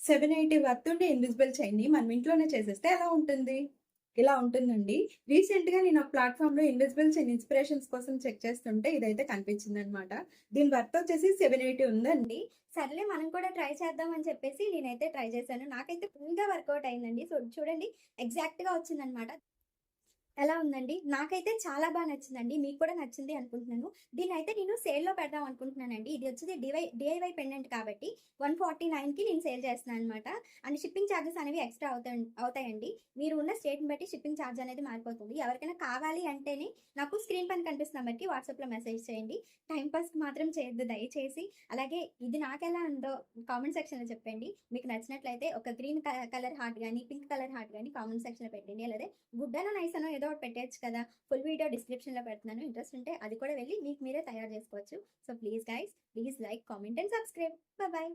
780 worth ఉండే invisible చైన్‌ని మనం ఇంట్లోనే చేసేస్తే ఎలా ఉంటుంది? ఇలా ఉంటుందండి. రీసెంట్‌గా నేను ఒక ప్లాట్‌ఫార్మ్‌లో ఇన్విజిబుల్ చైన్ ఇన్‌స్పిరేషన్స్ కోసం చెక్ చేస్తుంటే ఇదైతే కనిపించిందనమాట. దీని వర్త్ వచ్చేసి 780 ఉందండి. సర్లే మనం కూడా ట్రై చేద్దాం అని చెప్పేసి నేనైతే ట్రై చేశాను. నాకైతే ఫుల్‌గా వర్కౌట్ అయిందండి. సో, చూడండి ఎగ్జాక్ట్‌గా వచ్చిందనమాట. ఎలా ఉందండి? నాకైతే చాలా నచ్చిందండి. మీకు కూడా నచ్చింది అనుకుంటున్నాను. దీన్నయితే నేను సేల్‌లో పెడదాం అనుకుంటున్నానండి. ఇది వచ్చేసి డీఐవై పెండెంట్ కాబట్టి 149కి నేను సేల్ చేస్తున్నాననమాట. అండ్ షిప్పింగ్ చార్జెస్ అనేవి ఎక్స్‌ట్రా అవుతాయండి. మీరు ఉన్న స్టేట్‌ని బట్టి షిప్పింగ్ చార్జ్ అనేది మారిపోతుంది. ఎవరికైనా కావాలి అంటేనే నాకు స్క్రీన్ పైన కనిపిస్తున్న నెంబర్‌కి వాట్సాప్‌లో మెసేజ్ చేయండి. టైమ్ పాస్‌కి మాత్రం చేయొద్దు దయచేసి. అలాగే ఇది నాకెలా ఉందో కామెంట్ సెక్షన్‌లో చెప్పండి. మీకు నచ్చినట్లయితే ఒక గ్రీన్ కలర్ హార్ట్ గాని, పింక్ కలర్ హార్ట్ గాని కామెంట్ సెక్షన్‌లో పెట్టండి. అలాగే గుడ్డనో, నైసనో ఏదో ఒకటి పెట్టేయచ్చు కదా! ఫుల్ వీడియో డిస్క్రిప్షన్‌లో పెడుతున్నాను. ఇంట్రెస్ట్ ఉంటే అది కూడా వెళ్లి మీకు మీరే తయారు చేసుకోవచ్చు. So, please guys, please like, comment and subscribe. By.